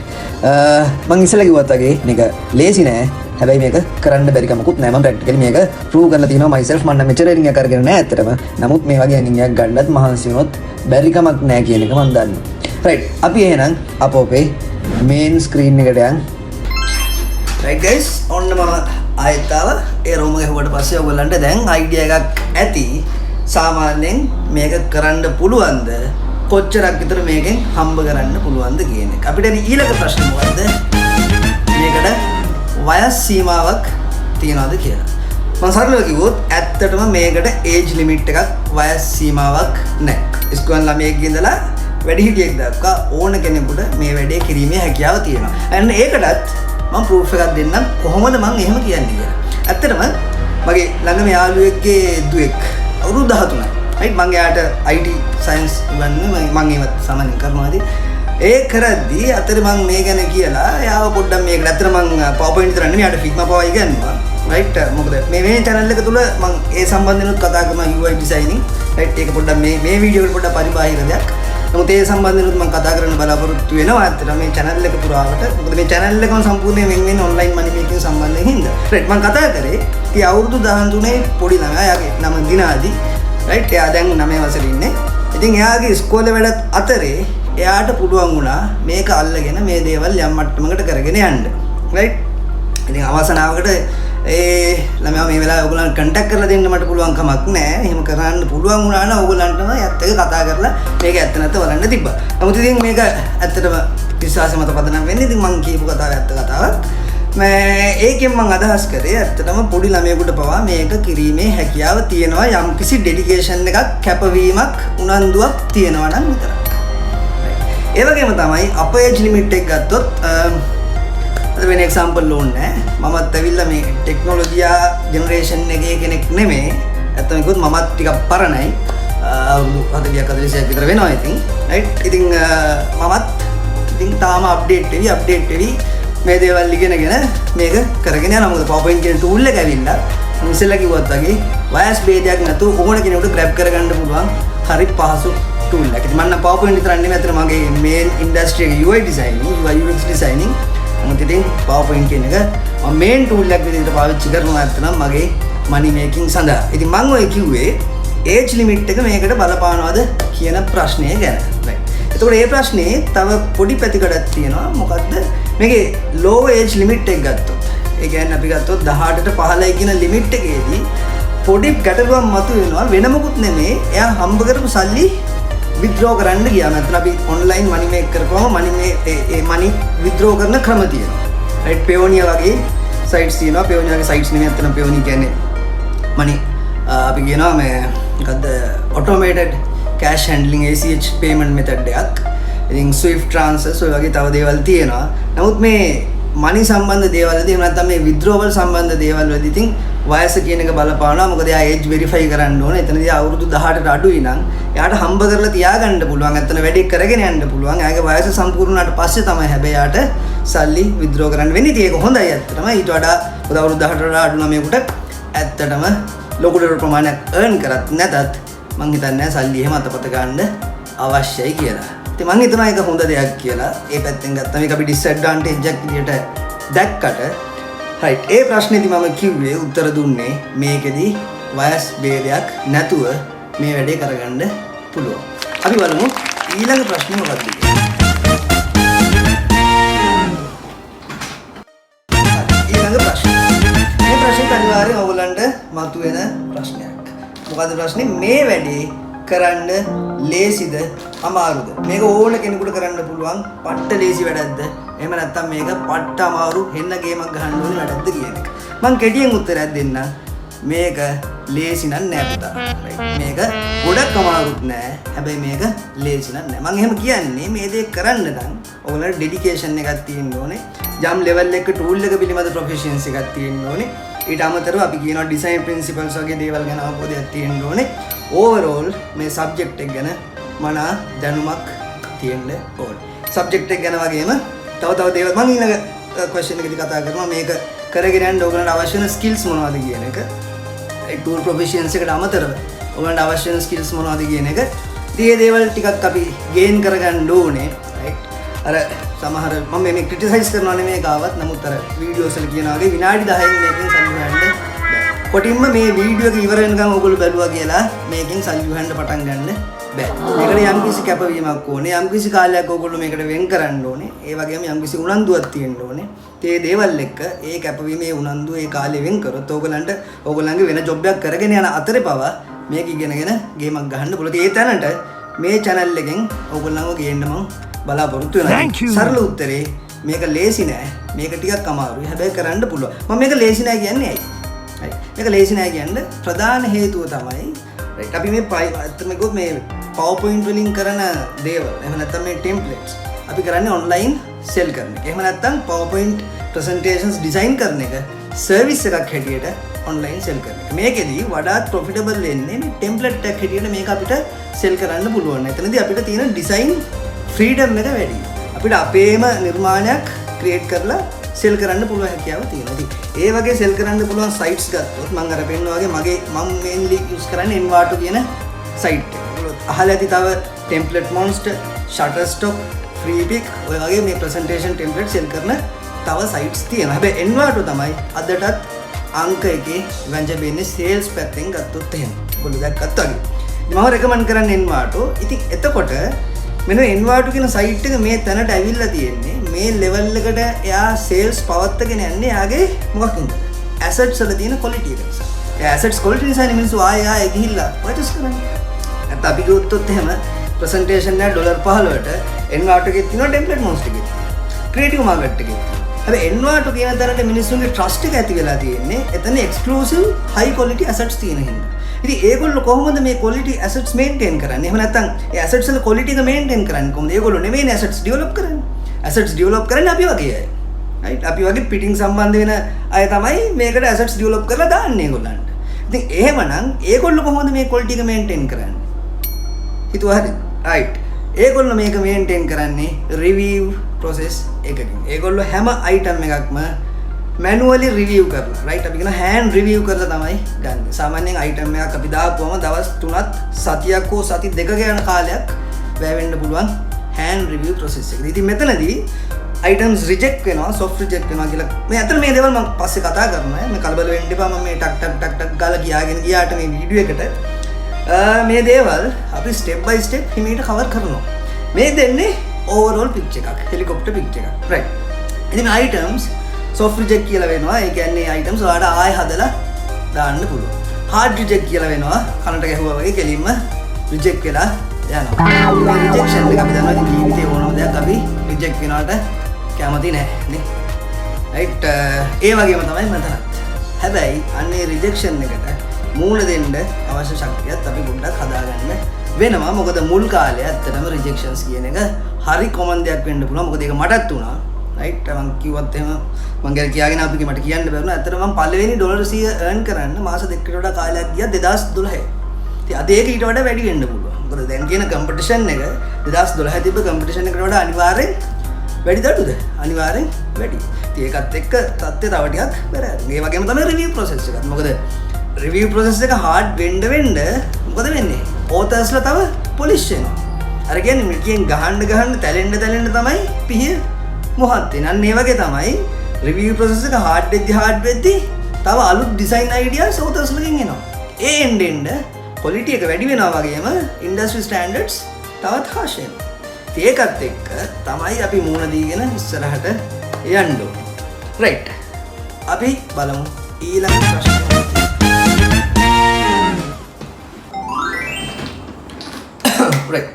මම ඉස්සෙල්ලා කිව්වත් වගේ මේක ලේසි නෑ. හැබැයි මේක කරන්න බැරි කමකුත් නෑ. මම practically මේක prove කරලා තියෙනවා myself. මම නම් මෙච්චර earning එකක් අරගෙන නෑ ඇත්තටම. නමුත් මේ වගේ earning එකක් ගන්නත් මහන්සි වුණොත් බැරි කමක් නෑ කියන එක මම දන්නවා. right අපි එහෙනම් අපේ main screen එකට යන්. right guys ඔන්න මම ආයෙත් ආවා. ඒ රූම් එක හුවට පස්සේ ඔයගොල්ලන්ට දැන් idea එකක් ඇති සාමාන්‍යයෙන් මේක කරන්න පුළුවන්ද කොච්චරක් විතර මේකෙන් හම්බ කරන්න පුළුවන්ද කියන එක. අපිට ඊළඟ ප්‍රශ්නේ මොකද්ද? මේකට වයස් සීමාවක් තියනවද කියලා. මම සරලව කිව්වොත් ඇත්තටම මේකට age limit එකක් වයස් සීමාවක් නැහැ. ඉස්කෝලේ ළමයෙක්ගේ ඉඳලා වැඩිහිටියෙක් දක්වා ඕන කෙනෙකුට මේ වැඩේ කිරීමේ හැකියාව තියෙනවා. and ඒකටත් මම proof එකක් දෙන්නම් කොහොමද මම එහෙම කියන්නේ කියලා. ඇත්තටම මගේ ළඟම යාළුවෙක්ගේ දුවෙක් අවුරුදු 13යි. right මම එයාට IT science ඉවන්නේ මම ඒවත් සාමාන්‍යයෙන් කරනවාදී. ඒ කරද්දී අතර මම මේ ගැන කියලා එයාව පොඩ්ඩක් මේකට ඇත්තට මම PowerPoint විතර නෙමෙයි යාට Figma Power ඉගෙනුවා. right මොකද මේ channel එක තුල මම ඒ සම්බන්ධෙනුත් කතා කරනවා UI designing. right ඒක පොඩ්ඩක් මේ වීඩියෝ එකට පොඩ්ඩක් පරිබාහිර දෙයක්. නමුත් ඒ සම්බන්ධෙනුත් මම කතා කරන්න බලාපොරොත්තු වෙනවා ඇත්තට මේ channel එක පුරාවට. මොකද මේ channel එකම සම්පූර්ණයෙන් වෙන්නේ online money making සම්බන්ධයෙන් හින්දා. right මම කතා කරේ ඉතින් අවුරුදු 13 පොඩි ළමයා යාගේ නම දිනාදී. right එයා දැන් 9 වසරේ ඉන්නේ. ඉතින් එයාගේ ඉස්කෝලේ වැඩත් අතරේ එයාට පුළුවන් වුණා මේක අල්ලගෙන මේ දේවල් යම් මට්ටමකට කරගෙන යන්න. right ඉතින් අවසනාවකට ළමයා මේ වෙලාවේ ඔයගොල්ලන්ට කන්ටැක්ට් කරලා දෙන්න මට පුළුවන් කමක් නැහැ. එහෙම කරන්න පුළුවන් වුණා නම් ඔයගොල්ලන්ටම යත් එක කතා කරලා මේක ඇත්ත නැත්ත බලන්න තිබ්බා. නමුත් ඉතින් මේක ඇත්තටම විශ්වාසය මත පදනම් වෙන්නේ. ඉතින් මම කියපු කතාව ඇත්ත කතාවක්. ඒකෙන් මම අදහස් කරේ ඇත්තටම පොඩි ළමයෙකුට පවා මේක කිරීමේ හැකියාව තියෙනවා යම් කිසි ඩෙඩිකේෂන් එකක් කැපවීමක් උනන්දුවක් තියෙනවා නම් විතරයි. ඒ වගේම තමයි අපේ ඒජ් ලිමිට් එක ගත්තොත් අද වෙන එක්සැම්පල් ඕනේ මමත් ඇවිල්ලා මේ ටෙක්නොලොජියා ජෙනරේෂන් එකේ කෙනෙක් නෙමෙයි. ඇත්තම කිව්වොත් මමත් ටිකක් පරණයි. අවුරුදු 40ක් 40ක් විතර වෙනවා ඉතින්. right ඉතින් මමත් ඉතින් තාම අප්ඩේට් වෙවි මේ දේවල් ඉගෙනගෙන මේක කරගෙන යනවා. මොකද PowerPoint කියන tool එක ඇවිල්ලා ඉස්සෙල්ලා කිව්වත් වගේ වයස් ભેදයක් නැතුව ඕන කෙනෙකුට grab කරගන්න පුළුවන් හරි පහසු tool එක. ඉතින් මම PowerPoint විතරක් නෙමෙයි අතන මගේ main industry එක UI designing, UI UX designing. මොකද ඉතින් PowerPoint කියන එක මම main tool එකක් විදිහට පාවිච්චි කරනවා නැත්නම් මගේ money making සඳහා. ඉතින් මම ඔය කිව්වේ age limit එක මේකට බලපානවද කියන ප්‍රශ්නය ගැන. right. එතකොට මේ ප්‍රශ්නේ තව පොඩි පැතිකඩක් තියෙනවා. මොකද්ද? මේකේ low age limit එක ගත්තොත්. ඒ කියන්නේ අපි ගත්තොත් 18ට 15 කියන limit එකේදී පොඩි ගැටලුවක් මතුවෙනවා. වෙන මොකුත් නෙමෙයි. එයා හම්බ කරපු සල්ලි withdraw කරන්න ගියා. නැත්නම් අපි online money make කරපුවම money withdraw කරන ක්‍රම තියෙනවා. right. Payoneer වගේ sites තියෙනවා. Payoneer වගේ sites නෙමෙයි අතන Payoneer කියන්නේ money අපි කියනවා මේ මොකද්ද automated cash handling ACH payment method එකක්. ඉතින් Swift transfers ඔය වගේ තව දේවල් තියෙනවා. නමුත් මේ money සම්බන්ධ දේවල්වලදී එහෙම නැත්නම් මේ withdrawal සම්බන්ධ දේවල්වලදී ඉතින් වයස කියන එක බලපානවා. මොකද එයා age verify කරන්න ඕනේ. එතනදී අවුරුදු 18ට අඩුයි නම් එයාට හම්බ කරලා තියාගන්න පුළුවන්. එතන වැඩේ කරගෙන යන්න පුළුවන්. එයාගේ වයස සම්පූර්ණ වුණාට පස්සේ තමයි හැබැයි එයාට සල්ලි withdraw කරන්න වෙන්නේ. ඉතින් ඒක හොඳයි ඇත්තටම. ඊට වඩා අවුරුදු 18ට වඩා අඩු ළමයෙකුට ඇත්තටම ලොකුට ප්‍රමාණයක් earn කරත් නැතත් මං හිතන්නේ සල්ලි එහෙම අතපත ගන්න අවශ්‍යයි කියලා. ඉතින් මං හිතනවා ඒක හොඳ දෙයක් කියලා. ඒ පැත්තෙන් ගත්තා මේක අපි disadvantage එකක් විදියට දැක්කට right ඒ ප්‍රශ්නේදී මම කිව්වේ උත්තර දුන්නේ මේකෙදි වයස් ભેදයක් නැතුව මේ වැඩේ කරගන්න පුළුවන්. අපි බලමු ඊළඟ ප්‍රශ්නේ මොකක්ද කියලා. ඊළඟ ප්‍රශ්නේ. මේ ප්‍රශ්නේ අනිවාර්යෙන් ඔයගලන්ට මතුවෙන ප්‍රශ්නයක්. මොකද්ද ප්‍රශ්නේ? මේ වැඩේ කරන්න ලේසිද අමාරුද? මේක ඕන කෙනෙකුට කරන්න පුළුවන් පට්ට ලේසි වැඩක්ද? එහෙම නැත්නම් මේක පට්ට අමාරු හෙන්න ගේමක් ගහන්න ඕනේ වැඩක්ද කියන එක. මම කෙටියෙන් උත්තරයක් දෙන්න. මේක ලේසි නෑ පුතා. මේක ගොඩක් අමාරුත් නෑ. හැබැයි මේක ලේසි නෑ. මම එහෙම කියන්නේ මේ දේ කරන්න නම් ඔයගොල්ලන්ට ඩෙඩිකේෂන් එකක් තියෙන්න ඕනේ. යම් level එක tool එක පිළිබඳ proficiency එකක් තියෙන්න ඕනේ. ඊට අමතරව අපි කියනවා design principles වගේ දේවල් ගැන අවබෝධයක් තියෙන්න ඕනේ. overall මේ subject එක ගැන මන දැනුමක් තියෙන්න ඕනේ. subject එක ගැන වගේම තව දේවල් මම ඊළඟ question එකේදී කතා කරනවා මේක කරගෙන යන්න ඕගලන්ට අවශ්‍ය වෙන skills මොනවද කියන එක. ඒ tool proficiency එකට අමතරව ඕගලන්ට අවශ්‍ය වෙන skills මොනවද කියන එක. ඉතින් මේ දේවල් ටිකක් අපි gain කරගන්න ඕනේ. right. අර සමහර මම මේ criticize කරනවා නෙමෙයි කාවත්. නමුත් අර videos වල කියනවා වගේ විනාඩි 10න් මේකෙන් සල්ලි හොයන්න බෑ. කොටින්ම මේ වීඩියෝ එක ඉවර වෙනකම් ඔයගොල්ලෝ බැලුවා කියලා මේකෙන් සල්ලි හොයන්න පටන් ගන්න බෑ. මේකට යම්කිසි කැපවීමක් ඕනේ. යම්කිසි කාලයක් ඔයගොල්ලෝ මේකට වෙන් කරන්න ඕනේ. ඒ වගේම යම්කිසි උනන්දුවක් තියෙන්න ඕනේ. ඒ දේවල් එක්ක ඒ කැපවීමේ උනන්දුව ඒ කාලේ වෙන් කරොත් ඔයගොල්ලන්ගේ වෙන ජොබ් එකක් කරගෙන යන අතරේ පවා මේක ඉගෙනගෙන ගේමක් ගහන්න පුළුවන්. ඒ තැනට මේ channel එකෙන් ඔයගොල්ලන්ව ගේන්න මම බලාපොරොත්තු වෙනවා. සරල උත්තරේ මේක ලේසි නෑ. මේක ටිකක් අමාරුයි. හැබැයි කරන්න පුළුවන්. මම මේක ලේසි නෑ කියන්නේ ඇයි? මේක ලේසි නෑ කියන්න ප්‍රධාන හේතුව තමයි right අපි මේ අත්තම ගොත් මේ PowerPoint වලින් කරන දේවල් එහෙම නැත්නම් මේ templates අපි කරන්නේ online sell කරන එක. එහෙම නැත්නම් PowerPoint presentations design කරන එක service එකක් හැටියට online sell කරන එක. මේකෙදී වඩාත් profitable වෙන්නේ මේ template එකක් හැටියට මේක අපිට sell කරන්න පුළුවන්. එතනදී අපිට තියෙන design freedom එක වැඩි. අපිට අපේම නිර්මාණයක් create කරලා sell කරන්න පුළුවන් හැකියාව තියෙනවා. ඉතින් ඒ වගේ sell කරන්න පුළුවන් sites ගත්තොත් මම අර පෙන්නවා වගේ මම mainly use කරන්නේ Envato කියන site එක. අහලා ඇති තව template monster, shutterstock, freepik ඔය වගේ මේ presentation template sell කරන තව sites තියෙනවා. හැබැයි Envato තමයි අදටත් අංක එකේ වැංජබෙන්නේ sales පැත්තෙන් ගත්තොත් එහෙම. ඔයගොල්ලෝ දැක්කත් වගේ. ඉතින් මම recommend කරන්නේ Envato. ඉතින් එතකොට මෙන්න Envato කියන site එක මේ තැනට ඇවිල්ලා තියෙන්නේ මේ level එකට එයා sales පවත්වාගෙන යන්නේ එයාගේ මොකක්ද? assets වල තියෙන quality එක නිසා. ඒ assets quality නිසා මිනිස්සු ආයෙ ගිහිල්ලා purchase කරන්නේ. නැත්නම් අපි ගත්තොත් එහෙම presentation එක $15ට Envato එකේ තියෙනවා template monster එකේ. creative market එකේ තියෙනවා. හැබැයි Envato කියන තරමට මිනිස්සුන්ගේ trust එක ඇති වෙලා තියෙන්නේ එතන exclusive high quality assets තියෙන හින්දා. ඉතින් ඒගොල්ලෝ කොහොමද මේ quality assets maintain කරන්නේ? එහෙම නැත්නම් ඒ assets වල quality එක maintain කරන්නේ කොහොමද? ඒගොල්ලෝ නෙමෙයි assets develop කරන්නේ. assets develop කරන්නේ අපි වගේ අය. right? අපි වගේ පිටින් සම්බන්ධ වෙන අය තමයි මේකට assets develop කරලා දාන්නේ ඒගොල්ලන්ට. ඉතින් එහෙමනම් ඒගොල්ලෝ කොහොමද මේ quality එක maintain කරන්නේ? හිතුවා හරි. right. ඒගොල්ලෝ මේක maintain කරන්නේ review process එකකින්. ඒගොල්ලෝ හැම item එකක්ම මැනුවලි රිවිව් කරලා රයිට් අපි කියන හෑන්ඩ් රිවිව් කරලා තමයි ගන්න. සාමාන්‍යයෙන් අයිටම් එකක් අපි දාපුවම දවස් 3ක් සතියක් හෝ සති 2ක යන කාලයක් වැය වෙන්න පුළුවන් හෑන්ඩ් රිවිව් ප්‍රොසෙස් එකේ. ඉතින් මෙතනදී items reject වෙනවා soft reject වෙනවා කියලා මේ අතන මේ දේවල් මම පස්සේ කතා කරනවා. මේ කලබල වෙන්න එපා. මම මේ ටක් ගාලා ගියාගෙන ගියාට මේ වීඩියෝ එකට මේ දේවල් අපි step by step හිමීට cover කරනවා. මේ දෙන්නේ overall picture එකක්. helicopter picture එකක්. right. ඉතින් මේ items soft reject කියලා වෙනවා. ඒ කියන්නේ items ඔයාලට ආයෙ හදලා දාන්න පුළුවන්. hard reject කියලා වෙනවා. කනට ගැහුවා වගේ කෙලින්ම reject වෙලා යනවා. මේ rejection එක අපි දන්නවා ජීවිතේ ඕනම දෙයක් අපි reject වෙනවට කැමති නැහැ නේ. රයිට් ඒ වගේම තමයි මතනත්. හැබැයි අන්නේ රිජෙක්ෂන් එකට මූණ දෙන්න අවශ්‍ය ශක්තියත් අපි පොඩ්ඩක් හදාගන්න වෙනවා. මොකද මුල් කාලේ ඇත්තටම රිජෙක්ෂන්ස් කියන එක හරි කොමන් දෙයක් වෙන්න පුළුවන්. මොකද ඒක මටත් වුණා. රයිට් මම කිව්වත් එහෙම මම ගැන කියාගෙන ආපු මට කියන්න බැරුණා. ඇත්තටම මම පළවෙනි ඩොලර් 100 earn කරන්න මාස දෙකකට වඩා කාලයක් ගියා 2012. ඉතින් අද ඒක ඊට වඩා වැඩි වෙන්න පුළුවන්. මොකද දැන් තියෙන කම්පිටිෂන් එක 2012 තිබ්බ කම්පිටිෂන් එකට වඩා අනිවාර්යෙන් වැඩි දඩුද? අනිවාර්යෙන් වැඩි. ඉතින් ඒකත් එක්ක තත්ත්වය තව ටිකක් බැරෑරුම්. ඒ වගේම තමයි රිවිව් ප්‍රොසෙස් එකත්. මොකද රිවිව් ප්‍රොසෙස් එක හાર્ඩ් වෙන්න මොකද වෙන්නේ? ඕතර්ස්ලා තව පොලිෂ් වෙනවා. අර කියන්නේ මිටියෙන් ගහන්න තැලෙන්න තමයි පිහිය මොහත් වෙන. අන්න ඒ වගේ තමයි රිවිව් ප්‍රොසෙස් එක හાર્ඩ් වෙද්දී තව අලුත් ඩිසයින් අයිඩියාස් ඕතර්ස්ලගෙන් එනවා. ඒ එන්න ක්වොලිටි එක වැඩි වෙනවා වගේම ඉන්ඩස්ට්‍රි ස්ටෑන්ඩඩ්ස් තවත් හාෂ් වෙනවා. ඒකත් එක්ක තමයි අපි මූණ දීගෙන ඉස්සරහට යන්න ඕනේ. රයිට්. අපි බලමු ඊළඟ ප්‍රශ්නය. රයිට්.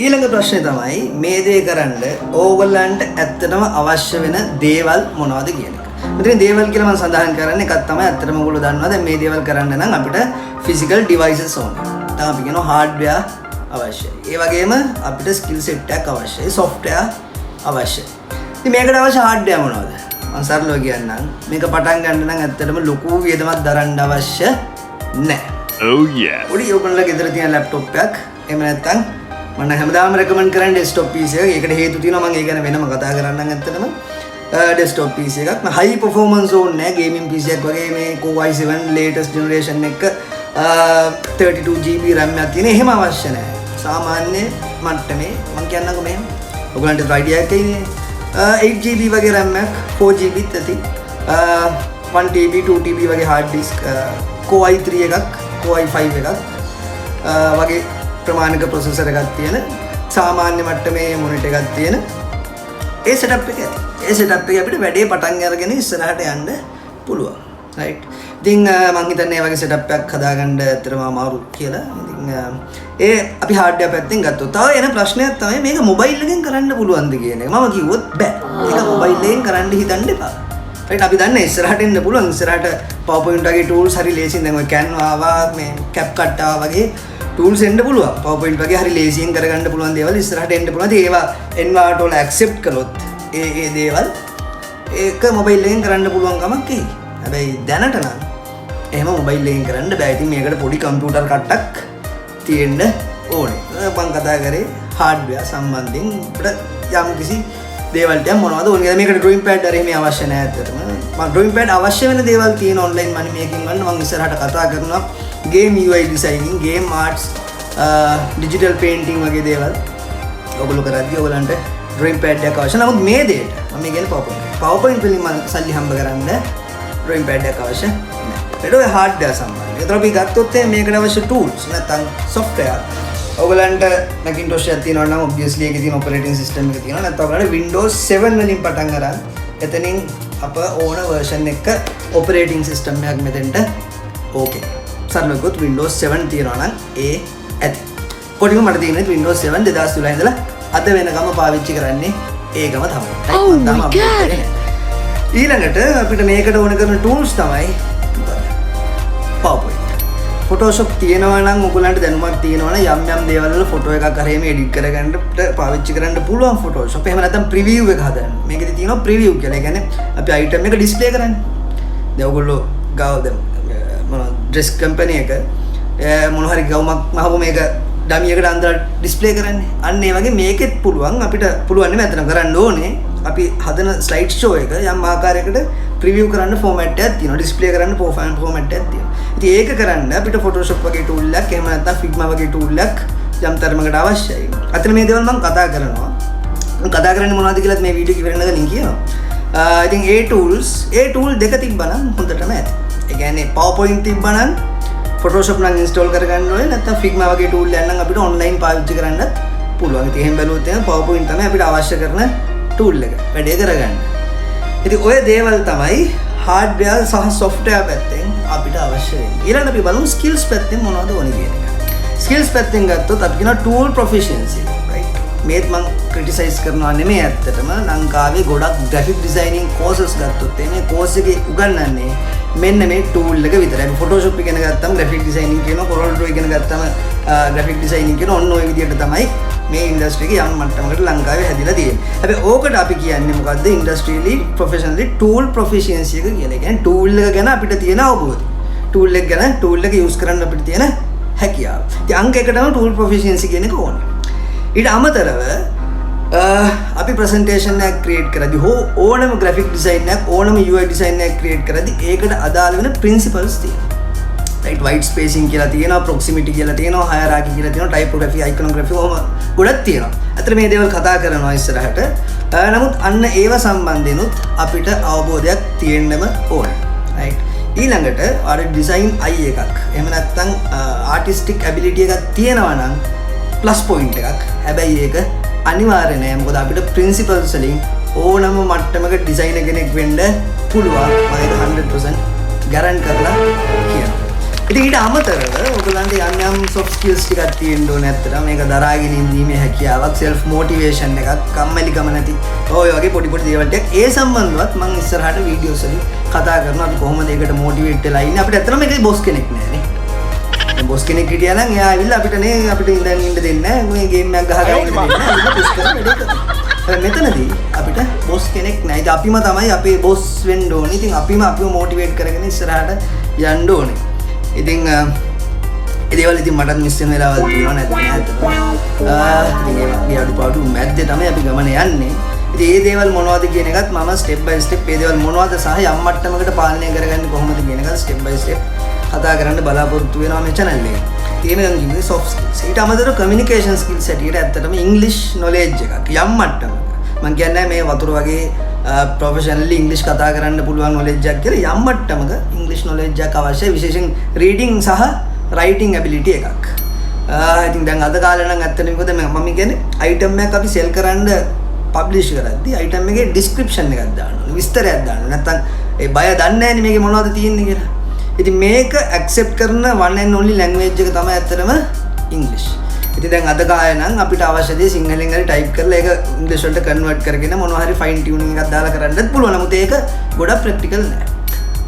ඊළඟ ප්‍රශ්නේ තමයි මේ දේ කරන්න ඕගොල්ලන්ට ඇත්තටම අවශ්‍ය වෙන දේවල් මොනවද කියන එක. මෙතන දේවල් කියලා මම සඳහන් කරන්නේ එකක් තමයි ඇත්තටම ඔයගොල්ලෝ දන්නවා දැන් මේ දේවල් කරන්න නම් අපිට physical devices ඕනේ. තමයි අපි කියනවා hardware අවශ්‍යයි. ඒ වගේම අපිට ස්කිල් සෙට් එකක් අවශ්‍යයි. software අවශ්‍යයි. ඉතින් මේකට අවශ්‍ය hardware මොනවද? මම සරලව කියන්නම්. මේක පටන් ගන්න නම් ඇත්තටම ලොකු වියදමක් දරන්න අවශ්‍ය නැහැ. Oh yeah. පොඩි ඔයගොල්ලෝ ගෙදර තියෙන ලැප්ටොප් එකක් එහෙම නැත්නම් මම හැමදාම රෙකමන්ඩ් කරන්නේ ඩෙස්ක්ටොප් PC එක. ඒකට හේතු තියෙනවා මම ඒ ගැන වෙනම කතා කරන්නම් ඇත්තටම. ඩෙස්ක්ටොප් PC එකක්. හයි පර්ෆෝමන්ස් ඕනේ නැහැ. ගේමින් PC එකක් වගේ මේ Core i7 latest generation එක 32GB RAM එකක් තියෙන එහෙම අවශ්‍ය නැහැ. සාමාන්‍ය මට්ටමේ මම කියන්නකෝ මෙහෙම. ඔයගලන්ට අයිඩියා එකක් ඉන්නේ 8GB වගේ RAM එකක් 4GB ත් ඇති. 1TB 2TB වගේ hard disk Core i3 එකක් Core i5 එකක් වගේ ප්‍රමාණික ප්‍රොසෙසර් එකක් තියෙන සාමාන්‍ය මට්ටමේ මොනිටර් එකක් තියෙන ඒ සෙටප් එක ඇති. ඒ සෙටප් එක අපිට වැඩේ පටන් අරගෙන ඉස්සරහට යන්න පුළුවන්. රයිට්. ඉතින් මම හිතන්නේ මේ වගේ සෙටප් එකක් හදාගන්න ඇත්තටම අමාරු කියලා. ඉතින් ඒ අපි හાર્ඩ්වෙයාර් පැත්තෙන් ගත්තොත් තව එන ප්‍රශ්නයක් තමයි මේක මොබයිල් එකෙන් කරන්න පුළුවන්ද කියන එක. මම කිව්වොත් බෑ. ඒක මොබයිල් එකෙන් කරන්න හිතන්න එපා. රයිට් අපි දන්නේ ඉස්සරහට එන්න පුළුවන්. ඉස්සරහට PowerPoint වගේ tools හරි ලේසියෙන් දැන් ඔය Canva ආවා මේ CapCut ආවා වගේ tools එන්න පුළුවන්. PowerPoint වගේ හරි ලේසියෙන් කරගන්න පුළුවන් දේවල් ඉස්සරහට එන්න පුළුවන්. ඉතින් ඒවා එන්වාට වල accept කළොත් ඒ දේවල් ඒක මොබයිල් එකෙන් කරන්න පුළුවන් කමක් එයි. හැබැයි දැනට නම් එහෙම මොබයිල් එකෙන් කරන්න බෑ. ඉතින් මේකට පොඩි කම්පියුටර් කට්ටක් තියෙන්න ඕනේ. මම කතා කරේ hardware සම්බන්ධයෙන් අපිට යම් කිසි දේවල් ටික මොනවද ඕනේ. මේකට drawing pad හරි එහෙම අවශ්‍ය නැහැ ඇත්තටම. මම drawing pad අවශ්‍ය වෙන දේවල් තියෙන online money making වල මම ඉස්සරහට කතා කරනවා. game UI designing, game arts, digital painting වගේ දේවල් ඔයගොල්ලෝ කරද්දී ඔයගලන්ට drawing pad එකක් අවශ්‍ය. නමුත් මේ දෙයට මම කියන්නේ PowerPoint වලින් මම සල්ලි හම්බ කරන්න drawing pad එකක් අවශ්‍ය නැහැ. ඒක ඔය hardware සම්බන්ධයි. ඒතර අපි ගත්තොත් මේකට අවශ්‍ය tools නැත්නම් software ඔයගලන්ට Macintosh එකක් තියෙනවා නම් obviously ඒකේ තියෙන operating system එක තියෙනවා. නැත්නම් ඔයගලන්ට Windows 7 වලින් පටන් අරන් එතනින් අප ඕන version එක operating system එකක් මෙතෙන්ට okay. සරලව Windows 7 තියෙනවා නම් ඒ ඇති. කොටිම මට තියෙන්නේ Windows 7 2012 ඉඳලා අද වෙනකම් පාවිච්චි කරන්නේ ඒකම තමයි. ඊළඟට අපිට මේකට ඕන කරන tools තමයි PowerPoint. Photoshop තියෙනවා නම් ඔයගලන්ට දැනුමක් තියෙනවා නම් යම් යම් දේවල් වල ෆොටෝ එකක් හරියම එඩිට් කරගන්න පාවිච්චි කරන්න පුළුවන් Photoshop. එහෙම නැත්නම් preview එක හදන්න. මේකෙදි තියෙනවා preview කියලා. ඒ කියන්නේ අපි item එක display කරන්නේ. දැන් ඔයගොල්ලෝ ගාව දැන් dress company එක මොන හරි ගවුමක් මහව මේක ඩමි එකට අන්දර ඩිස්ප්ලේ කරන්නේ. අන්න ඒ වගේ මේකෙත් පුළුවන් අපිට පුළුවන් නෙමෙයි අතන කරන්න ඕනේ අපි හදන ස්ලයිඩ් ෂෝ එක යම් ආකාරයකට ප්‍රිවිව් කරන්න ෆෝමැට් එකක් තියෙනවා. ඩිස්ප්ලේ කරන්න ෆෝමැට් එකක් තියෙනවා. ඉතින් ඒක කරන්න අපිට Photoshop වගේ tool එකක් එහෙම නැත්නම් Figma වගේ tool එකක් යම් තරමකට අවශ්‍යයි. අතන මේ දේවල් මම කතා කරනවා. මම කතා කරන්නේ මොනවද කියලාත් මේ වීඩියෝ එක ඉවරනකලින් කියනවා. ඉතින් ඒ tool දෙක තිබ්බනම් හොඳටම ඇති. ඒ කියන්නේ PowerPoint තිබ්බනම් Photoshop නම් install කරගන්න ඕනේ. නැත්නම් Figma වගේ tool එකක් නම් අපිට online පාවිච්චි කරන්නත් පුළුවන්. ඉතින් එහෙම බැලුවොත් එහෙනම් PowerPoint තමයි අපිට අවශ්‍ය කරන tool එක වැඩේ කරගන්න. ඉතින් ඔය දේවල් තමයි hardware සහ software පැත්තෙන් අපිට අවශ්‍ය වෙන්නේ. ඊළඟට අපි බලමු skills පැත්තෙන් මොනවද ඕනේ කියන එක. skills පැත්තෙන් ගත්තොත් අපි කියනවා tool proficiency, right? මේත් මම criticize කරනවා නෙමෙයි ඇත්තටම. ලංකාවේ ගොඩක් graphic designing courses ගත්තොත් මේ course එකේ උගන්වන්නේ මෙන්න මේ tool එක විතරයි. අපි Photoshop ඉගෙන ගත්තම graphic designing කියනවා, Corel Draw ඉගෙන ගත්තම graphic designing කියනවා. ඔන්න ඔය විදිහට තමයි මේ ඉන්ඩස්ට්‍රි එක යම් මට්ටමකට ලංකාවේ හැදිලා තියෙන්නේ. හැබැයි ඕකට අපි කියන්නේ මොකද්ද? ඉන්ඩස්ට්‍රියලි ප්‍රොෆෙෂනලි tool proficiency එක කියලා. ඒ කියන්නේ tool එක ගැන අපිට තියෙන අවබෝධය. tool එක ගැන tool එක use කරන්න අපිට තියෙන හැකියාව. ඉතින් අංක එකටම tool proficiency කියන එක ඕනේ. ඊට අමතරව අපි ප්‍රසන්ටේෂන් එකක් ක්‍රියේට් කරද්දී ඕනම graphic design එකක් ඕනම UI design එකක් ක්‍රියේට් කරද්දී ඒකට අදාළ වෙන principles තියෙනවා. right, white spacing කියලා තියෙනවා, proximity කියලා තියෙනවා, hierarchy කියලා තියෙනවා, typography, iconography ඔහොම ගොඩක් තියෙනවා. අතන මේ දේවල් කතා කරනවා ඉස්සරහට. නමුත් අන්න ඒව සම්බන්ධෙනුත් අපිට අවබෝධයක් තියෙන්නම ඕනේ. right. ඊළඟට අර design eye එකක් එහෙම නැත්නම් artistic ability එකක් තියෙනවා නම් plus point එකක්. හැබැයි ඒක අනිවාර්ය නෑ. මොකද අපිට principles වලින් ඕනම මට්ටමක designer කෙනෙක් වෙන්න පුළුවන්. මම ඒක 100% guarantee කරලා කියනවා. ඉතින් ඊට අමතරව ඔයගලන්ට යම් soft skills ටිකක් තියෙන්න ඕනේ. ඇත්තටම මේක දරාගෙන ඉඳීමේ හැකියාවක්, self motivation එකක්, කම්මැලිකම නැති ඔය වගේ පොඩි දේවල් ටික ඒ සම්බන්ධවත් මම ඉස්සරහට වීඩියෝස් වලින් කතා කරනවා. අපි කොහොමද ඒකට motivate වෙලා ඉන්නේ. අපිට ඇත්තටම මේකේ boss කෙනෙක් නෑනේ. බොස් කෙනෙක් හිටියා නම් එයා ඇවිල්ලා අපිට ඉඳන් ඉන්න දෙන්නේ නැහැ. මේ ගේම් එකක් ගහගෙන ඉන්න දෙන්නේ නැහැ. ඒක පුෂ් කරලා වැඩේ කරනවා. මෙතනදී අපිට බොස් කෙනෙක් නැහැ. ඉතින් අපිම තමයි අපේ බොස් වෙන්න ඕනේ. ඉතින් අපිව මොටිවේට් කරගෙන ඉස්සරහට යන්න ඕනේ. ඉතින් ඒ දේවල් ඉතින් මටත් මිස් වෙන වෙලාවල් තියෙනවා නැත්නම් ඉතින් ඒ වගේ අඩුපාඩු මැද්දේ තමයි අපි ගමන යන්නේ. ඉතින් මේ දේවල් මොනවද කියන එකත් මම step by step මේ දේවල් මොනවද සහ යම් මට්ටමකට පාලනය කරගන්නේ කොහොමද කියන එකත් step by step කතා කරන්න බලාපොරොත්තු වෙනවා මේ channel එකේ. ඉතින් මේක කියන්නේ soft skills. ඊට අමතරව communication skills හැටියට ඇත්තටම English knowledge එකක් යම් මට්ටමක. මම කියන්නේ මේ වතුර වගේ professionally English කතා කරන්න පුළුවන් knowledge එකක් කියලා යම් මට්ටමක English knowledge එකක් අවශ්‍යයි. විශේෂයෙන් reading සහ writing ability එකක්. ඉතින් දැන් අද කාලේ නම් ඇත්තටම මොකද මම කියන්නේ item එකක් අපි sell කරන්න publish කරද්දී item එකේ description එකක් දාන්න ඕනේ. විස්තරයක් දාන්න. නැත්නම් ඒ බය දන්නේ නැහැ නේ මේකේ මොනවද තියෙන්නේ කියලා. ඉතින් මේක accept කරන one and only language එක තමයි ඇත්තටම English. ඉතින් දැන් අද කාලේ නම් අපිට අවශ්‍ය දේ සිංහලෙන් හරි type කරලා ඒක English වලට convert කරගෙන මොනවා හරි fine tuning එකක් දාලා කරන්නත් පුළුවන්. නමුත් ඒක ගොඩක් practical නෑ.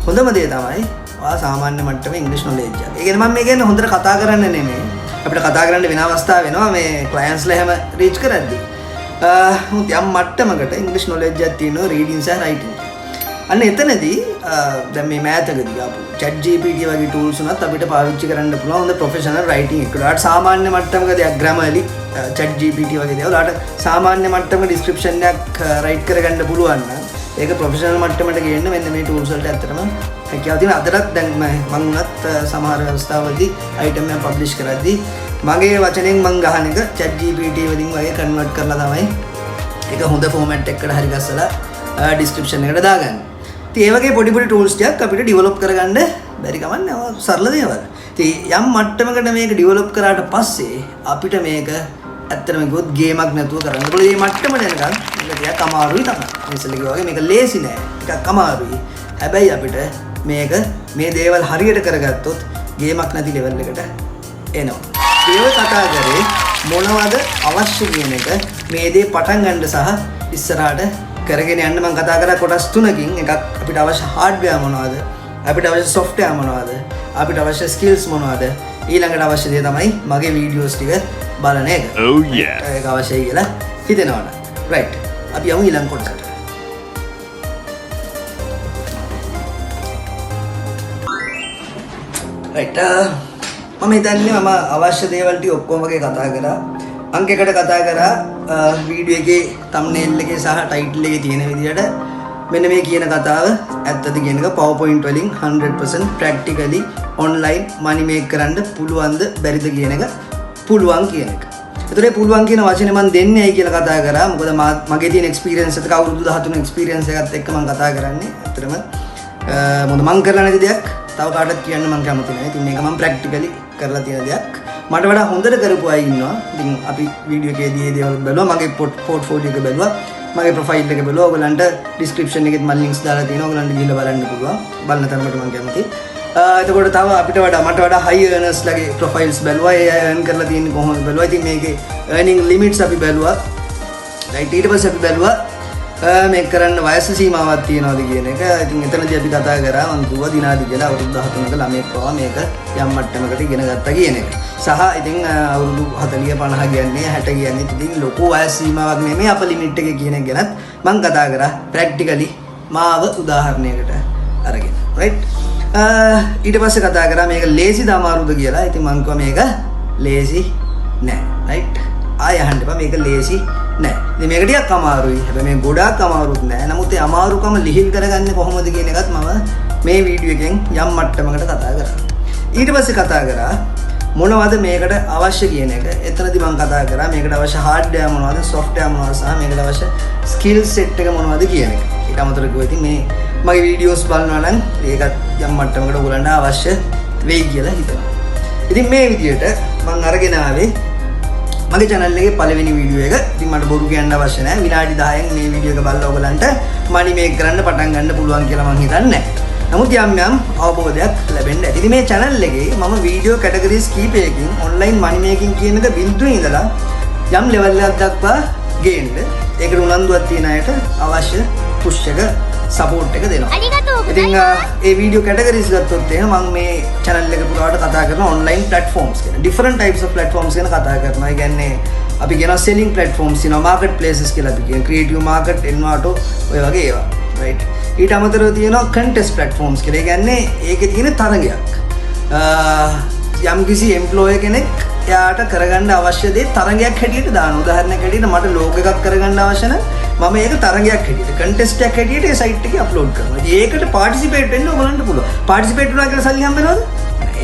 හොඳම දේ තමයි ඔයා සාමාන්‍ය මට්ටමේ English knowledge එක. ඒ කියන්නේ මම මේ කියන්නේ හොඳට කතා කරන්න නෙමෙයි. අපිට කතා කරන්න වෙන අවස්ථා වෙනවා මේ clients ලා හැම reach කරද්දී. මුත් යම් මට්ටමකට English knowledge එකක් තියෙනවා reading සහ writing. අන්න එතනදී දැන් මේ මෑතකදී ආපු ChatGPT වගේ tools උනත් අපිට පාවිච්චි කරන්න පුළුවන් හොඳ professional writing එකකට. ආට සාමාන්‍ය මට්ටමක දෙයක් Grammarly ChatGPT වගේ දේවල් ආට සාමාන්‍ය මට්ටමක description එකක් write කරගන්න පුළුවන් නම් ඒක professional මට්ටමට ගේන්න මෙන්න මේ tools වලට ඇත්තටම හැකියාව තියෙනවා. අදටත් දැන් මම උනත් සමහර අවස්ථාවලදී item එක publish කරද්දී මගේ වචනෙන් මම ගහන එක ChatGPT වලින් වගේ convert කරලා තමයි ඒක හොඳ format එකකට හරි ගස්සලා description එකට දාගන්නේ. ඉතින් ඒ වගේ පොඩි tools ටිකක් අපිට develop කරගන්න බැරි කමක් නෑ. සරල දේවල්. ඉතින් යම් මට්ටමකට මේක develop කරාට පස්සේ අපිට මේක ඇත්තටම කිව්වොත් ගේමක් නැතුව කරන්න පුළුවන්. මේ මට්ටමට එනකන් මේක ටිකක් අමාරුයි තමයි. ඉස්සෙල්ලා කිව්වා වගේ මේක ලේසි නෑ. ටිකක් අමාරුයි. හැබැයි අපිට මේක මේ දේවල් හරියට කරගත්තොත් ගේමක් නැති level එකට එනවා. ඒක කතා කරේ මොනවද අවශ්‍ය කියන එක මේ දේ පටන් ගන්න සහ ඉස්සරහට කරගෙන යන්න මම කතා කරා කොටස් තුනකින්. එකක් අපිට අවශ්‍ය hardware මොනවද, අපිට අවශ්‍ය software මොනවද, අපිට අවශ්‍ය skills මොනවද, ඊළඟට අවශ්‍ය දේ තමයි මගේ videos ටික බලන එක. Oh yeah. ඒක අවශ්‍යයි කියලා හිතෙනවනේ. right. අපි යමු ඊළඟ කොටසට. right. මම හිතන්නේ මම අවශ්‍ය දේවල් ටික ඔක්කොම වගේ කතා කරා. අංක එකට කතා කරා වීඩියෝ එකේ thumbnail එකේ සහ title එකේ තියෙන විදිහට මෙන්න මේ කියන කතාව ඇත්තද කියන එක PowerPoint වලින් 100% practically online money make කරන්න පුළුවන්ද බැරිද කියන එක පුළුවන් කියන එක. ඒතරේ පුළුවන් කියන වචනේ මම දෙන්නේ ඇයි කියලා කතා කරා. මොකද මගේ තියෙන experience එක අවුරුදු 13 experience එකත් එක්ක මම කතා කරන්නේ. ඇත්තටම මොකද මම කරලා නැති දෙයක් තව කාටවත් කියන්න මම කැමති නැහැ. ඉතින් මේක මම practically කරලා තියෙන දෙයක්. මට වඩා හොඳට කරපු අය ඉන්නවා. ඉතින් අපි වීඩියෝ එකේදී මේ දේවල් බලුවා. මගේ portfolio එක බලුවා. මගේ ප්‍රොෆයිල් එක බලුවා. ඔයගලන්ට description එකෙත් මම links දාලා තියෙනවා. ඔයගලන්ට ගිහලා බලන්න පුළුවන්. බලන තරමට මම කැමතියි. එතකොට තව අපිට වඩා මට වඩා high earners ලගේ profiles බලුවා. ඒ අය earn කරලා තියෙන්නේ කොහොමද බලුවා. ඉතින් මේකේ earning limits අපි බලුවා. right ඊට පස්සේ අපි බලුවා මේක කරන්න වයස සීමාවක් තියනවාද කියන එක. ඉතින් එතනදී අපි කතා කරා මම කිව්වා දිනාදි කියලා අවුරුදු 13ක ළමයෙක් පවා මේක යම් මට්ටමකට ඉගෙන ගත්තා කියන එක. සහ ඉතින් අවුරුදු 40 50 කියන්නේ 60 කියන්නේ ඉතින් ලොකු වයස සීමාවක් නෙමෙයි අප ලිමිට් එකේ කියන එක ගැනත් මම කතා කරා ප්‍රැක්ටිකලි මාව උදාහරණයකට අරගෙන. right ඊට පස්සේ කතා කරා මේක ලේසිද අමාරුද කියලා. ඉතින් මම කිව්වා මේක ලේසි නෑ. right ආය අහන්න එපා මේක ලේසි නෑ. ඉතින් මේක ටිකක් අමාරුයි. හැබැයි මේ ගොඩාක් අමාරුත් නෑ. නමුත් ඒ අමාරුකම ලිහිල් කරගන්නේ කොහොමද කියන එකත් මම මේ වීඩියෝ එකෙන් යම් මට්ටමකට කතා කරා. ඊට පස්සේ කතා කරා මොනවද මේකට අවශ්‍ය කියන එක. එතනදී මම කතා කරා මේකට අවශ්‍ය hardware මොනවද, software මොනවද සහ මේකට අවශ්‍ය skill set එක මොනවද කියන එක. ඊට අමතරව කිව්වා ඉතින් මේ මගේ වීඩියෝස් බලනවා නම් ඒකත් යම් මට්ටමකට ඔයගලන්ට අවශ්‍ය වෙයි කියලා හිතනවා. ඉතින් මේ විදියට මම අරගෙන ආවේ මගේ channel එකේ පළවෙනි වීඩියෝ එක. ඉතින් මට බොරු කියන්න අවශ්‍ය නැහැ. විනාඩි 10න් මේ වීඩියෝ එක බලලා ඔයගලන්ට money make කරන්න පටන් ගන්න පුළුවන් කියලා මම හිතන්නේ නැහැ. නමුත් යම් අවබෝධයක් ලැබෙන්න ඇති. ඉතින් මේ channel එකේ මම video categories කීපයකින් online money making කියන එක බිඳුවේ ඉඳලා යම් level එකක් දක්වා ගේන්න ඒකට උනන්දුවක් තියෙන අයට අවශ්‍ය push එක support එක දෙනවා. ඉතින් ඒ වීඩියෝ categories ගත්තොත් එහෙනම් මම මේ channel එක පුරාවට කතා කරන online platforms ගැන. different types of platforms ගැන කතා කරනවා. ඒ කියන්නේ අපි කියනවා selling platforms තියෙනවා, market places කියලා අපි කියන creative market, envato ඔය වගේ ඒවා. right ඊට අමතරව තියෙනවා contest platforms කියලා. ඒ කියන්නේ ඒකේ තියෙන තරගයක්. යම්කිසි employee කෙනෙක් එයාට කරගන්න අවශ්‍ය දේ තරගයක් හැටියට දාන. උදාහරණයක් හැටියට මට logo එකක් කරගන්න අවශ්‍ය නම් මම ඒක තරගයක් හැටියට contest එකක් හැටියට ඒ site එකේ upload කරනවා. ඉතින් ඒකට participate වෙන්න ඔයගලන්ට පුළුවන්. participate වුණා කියලා සල්ලි හම්බෙනවද?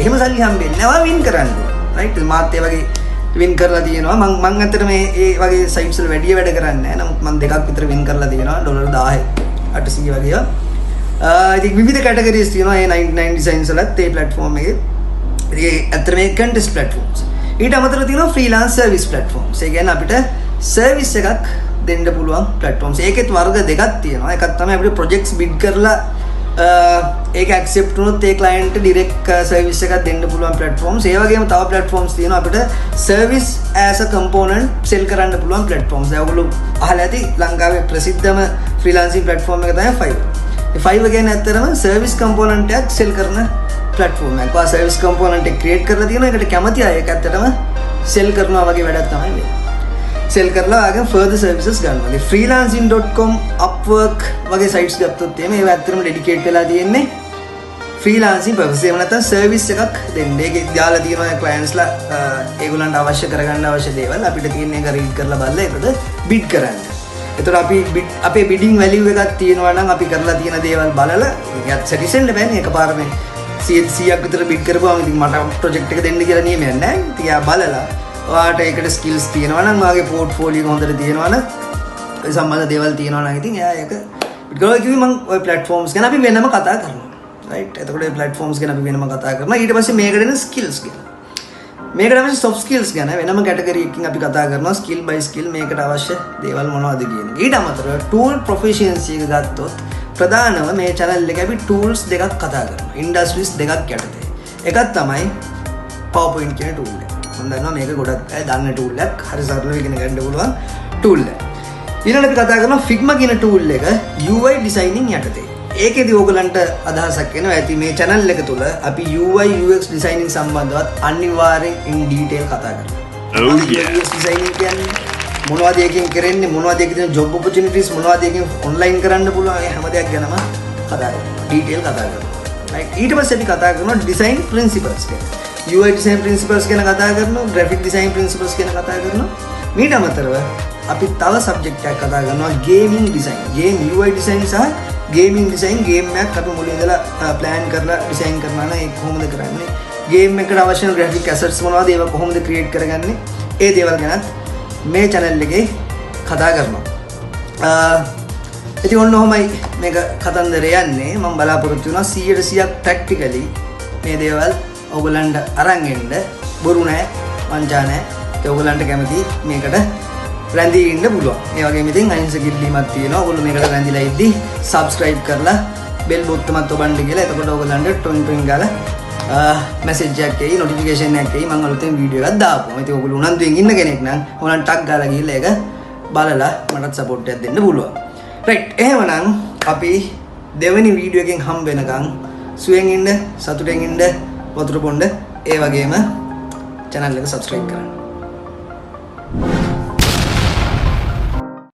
එහෙම සල්ලි හම්බෙන්නේ නැහැ. වීන් කරන්න ඕන. right මාත් ඒ වගේ වින් කරලා තියෙනවා. මම අතට මේ ඒ වගේ sites වල වැඩි වැඩ කරන්නේ නැහැ. නමුත් මම දෙකක් විතර වින් කරලා තියෙනවා. $1000 800 වගේ. ඉතින් විවිධ categories තියෙනවා. ඒ 99 designs වලත් ඒ platform එකේ. ඉතින් අතට මේ contest platforms. ඊට අමතරව තියෙනවා freelance service platforms. ඒ කියන්නේ අපිට service එකක් දෙන්න පුළුවන් platforms. ඒකෙත් වර්ග දෙකක් තියෙනවා. එකක් තමයි අපිට projects bid කරලා ඒක accept වුණොත් ඒ client direct service එකක් දෙන්න පුළුවන් platforms. ඒ වගේම තව platforms තියෙනවා අපිට service as a component sell කරන්න පුළුවන් platforms. ඒගොල්ලෝ අහලා ඇති ලංකාවේ ප්‍රසිද්ධම freelancing platform එක තමයි Fiverr. ඒ Fiverr කියන්නේ ඇත්තටම service component එකක් sell කරන platform එකක්. ඔයා service component එක create කරලා තියෙනවා. ඒකට කැමති අය ඒක ඇත්තටම sell කරනවා වගේ වැඩක් තමයි වෙන්නේ. sell කරලා ආගෙන further services ගන්නවා. freelancing.com, Upwork වගේ sites ගත්තොත් එහෙම ඒවා ඇත්තටම dedicate වෙලා තියෙන්නේ freelancing purpose. එහෙම නැත්නම් service එකක් දෙන්න. ඒක දාලා තියෙනවා clientsලා ඒගොල්ලන්ට අවශ්‍ය කරගන්න අවශ්‍ය දේවල් අපිට තියෙන එක read කරලා බලලා ඒකට bid කරන්න. එතකොට අපි අපේ bidding value එකක් තියෙනවා නම් අපි කරලා තියෙන දේවල් බලලා ඒකත් satisfied වෙන්නේ එකපාරම 100ක් විතර bid කරපුවාම ඉතින් මට project එක දෙන්න කියලා නියමයක් නැහැ. ඉතින් ආ බලලා ඔයාට ඒකට skills තියෙනවා නම් ඔයාගේ portfolio එක හොඳට තියෙනවා නම් ඒ සම්බන්ධ දේවල් තියෙනවා නම් ඉතින් එයා ඒක bid කරලා කිව්වේ මම ওই platforms ගැන අපි වෙනම කතා කරනවා. right එතකොට ඒ platforms ගැන අපි වෙනම කතා කරනවා. ඊට පස්සේ මේකට එන skills ගැන. මේකට අවශ්‍ය soft skills ගැන වෙනම category එකකින් අපි කතා කරනවා. skill by skill මේකට අවශ්‍ය දේවල් මොනවද කියන එක. ඊට අමතරව tool proficiency එක ගත්තොත් ප්‍රධානම මේ channel එකේ අපි tools දෙකක් කතා කරනවා. industries දෙකක් යටතේ. එකක් තමයි PowerPoint කියන tool එක. මම දන්නවා මේක ගොඩක් අය දන්න tool එකක්. හරි සරලව ඉගෙන ගන්න පුළුවන් tool එක. ඊළඟට අපි කතා කරනවා Figma කියන tool එක UI designing යටතේ. ඒකෙදී ඕගලන්ට අදහසක් එනවා ඇති මේ channel එක තුල අපි UI UX designing සම්බන්ධවත් අනිවාර්යෙන් in detail කතා කරනවා. UX designing කියන්නේ මොනවද එකකින් කරන්නේ, මොනවද එකකින් තියෙන job opportunities, මොනවද එකකින් online කරන්න පුළුවන්, මේ හැම දෙයක් ගැනම කතා කරනවා. detail කතා කරනවා. right ඊට පස්සේ අපි කතා කරනවා design principles ගැන. UI design principles ගැන කතා කරනවා, graphic design principles ගැන කතා කරනවා. ඊට අමතරව අපි තව සබ්ජෙක්ට් එකක් කතා කරනවා gaming design. Game UI design සහ ගේමින් ඩිසයින්. ගේම් එකක් අපි මුලින් ඉඳලා ප්ලෑන් කරලා ඩිසයින් කරනවා නම් ඒක කොහොමද කරන්නේ? ගේම් එකට අවශ්‍ය ග්‍රැෆික් ඇසට්ස් මොනවද? ඒවා කොහොමද ක්‍රියේට් කරගන්නේ? ඒ දේවල් ගැනත් මේ channel එකේ කතා කරනවා. ඉතින් ඔන්න ඔහොමයි මේක කතන්දරය යන්නේ. මම බලාපොරොත්තු වෙනවා 100% ප්‍රැක්ටිකලි මේ දේවල් ඔයගලන්ට අරන් එන්න. බොරු නෑ, වංචා නෑ. ඒ ඔයගලන්ට කැමති මේකට රැඳී ඉන්න පුළුවන්. ඒ වගේම ඉතින් අහිංසක ඉල්ලීමක් තියෙනවා. ඔයගොල්ලෝ මේකට රැඳිලා ඉද්දි subscribe කරලා bell බොත්තමත් ඔබන්න කියලා. එතකොට ඔයගලන්ට ටොයින් ටොයින් ගාලා message එකක් එයි, notification එකක් එයි. මම අලුතෙන් වීඩියෝ එකක් දාපුවා. ඉතින් ඔයගොල්ලෝ උනන්දුවෙන් ඉන්න කෙනෙක් නම් ඔයගලන් ටක් ගාලා ගිහලා ඒක බලලා මටත් support එකක් දෙන්න පුළුවන්. right. එහෙමනම් අපි දෙවෙනි වීඩියෝ එකෙන් හම්බ වෙනකන් සුවෙන් ඉන්න, සතුටෙන් ඉන්න, වතුර පොණ්ඩ ඒ වගේම channel එක subscribe කරන්න.